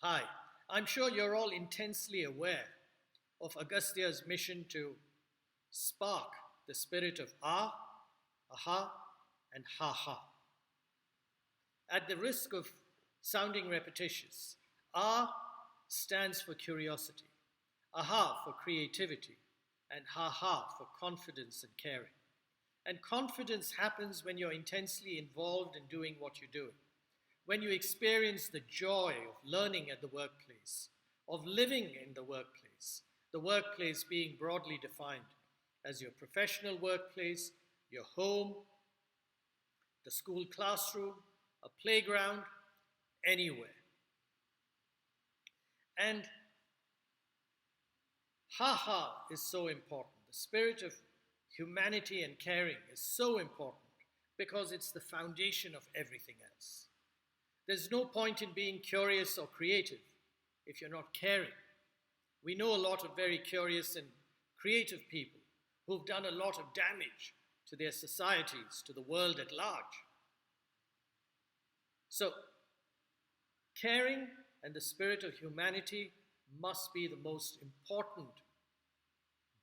Hi, I'm sure you're all intensely aware of Agastya's mission to spark the spirit of aha, and ha ha. At the risk of sounding repetitious, stands for curiosity, aha for creativity, and ha ha for confidence and caring. And confidence happens when you're intensely involved in doing what you're doing, when you experience the joy of learning at the workplace, of living in the workplace being broadly defined as your professional workplace, your home, the school classroom, a playground, anywhere. And ha ha is so important. The spirit of humanity and caring is so important because it's the foundation of everything else. There's no point in being curious or creative if you're not caring. We know a lot of very curious and creative people who've done a lot of damage to their societies, to the world at large. So, caring and the spirit of humanity must be the most important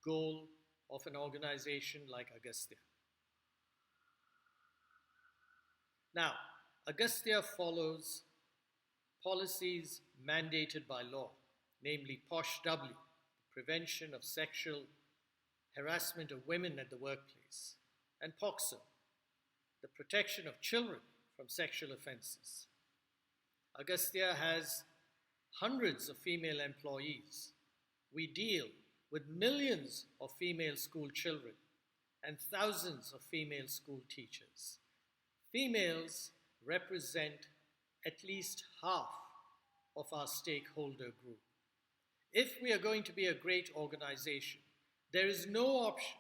goal of an organization like Agastya. Now, Agastya follows policies mandated by law, namely POSHW, the Prevention of Sexual Harassment of Women at the Workplace, and POCSO, the Protection of Children from Sexual Offenses. Agastya has hundreds of female employees. We deal with millions of female school children and thousands of female school teachers. Females represent at least half of our stakeholder group. If we are going to be a great organization, there is no option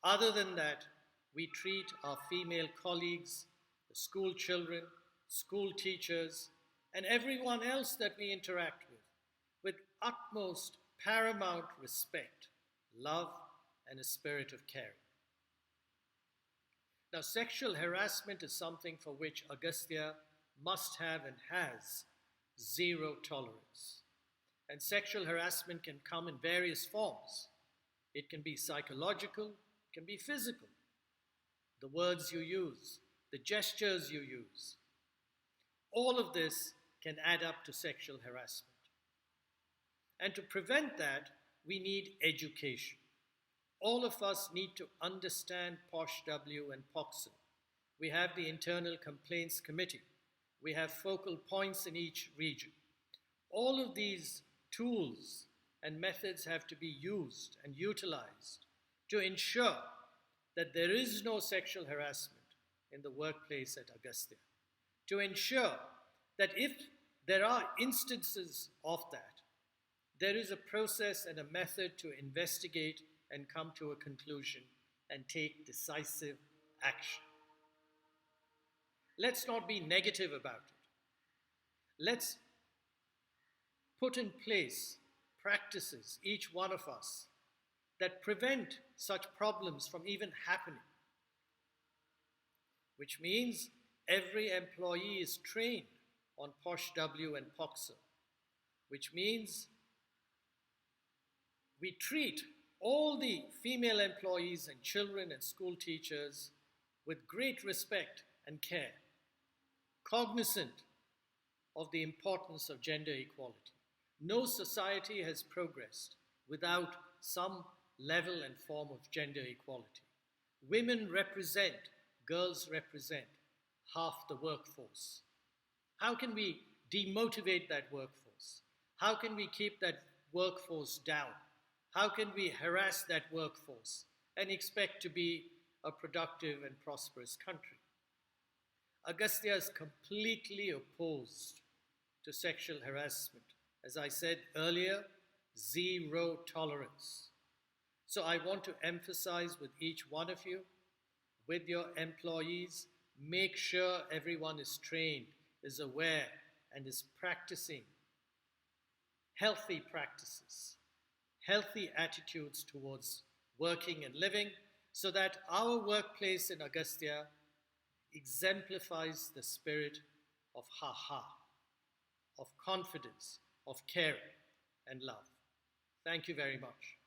other than that we treat our female colleagues, the school children, school teachers, and everyone else that we interact with utmost paramount respect, love, and a spirit of caring. Now, sexual harassment is something for which Agastya must have and has zero tolerance. And sexual harassment can come in various forms. It can be psychological, it can be physical. The words you use, the gestures you use, all of this can add up to sexual harassment. And to prevent that, we need education. All of us need to understand POSHW and POCSO. We have the Internal Complaints Committee. We have focal points in each region. All of these tools and methods have to be used and utilized to ensure that there is no sexual harassment in the workplace at Agastya. To ensure that if there are instances of that, there is a process and a method to investigate and come to a conclusion and take decisive action. Let's not be negative about it. Let's put in place practices, each one of us, that prevent such problems from even happening. Which means every employee is trained on POSHW and POCSO. Which means we treat all the female employees and children and school teachers with great respect and care, cognizant of the importance of gender equality. No society has progressed without some level and form of gender equality. Women represent, girls represent half the workforce. How can we demotivate that workforce? How can we keep that workforce down? How can we harass that workforce and expect to be a productive and prosperous country? Agastya is completely opposed to sexual harassment. As I said earlier, zero tolerance. So I want to emphasize with each one of you, with your employees, make sure everyone is trained, is aware, and is practicing healthy practices, healthy attitudes towards working and living, so that our workplace in Agastya exemplifies the spirit of ha-ha, of confidence, of care and love. Thank you very much.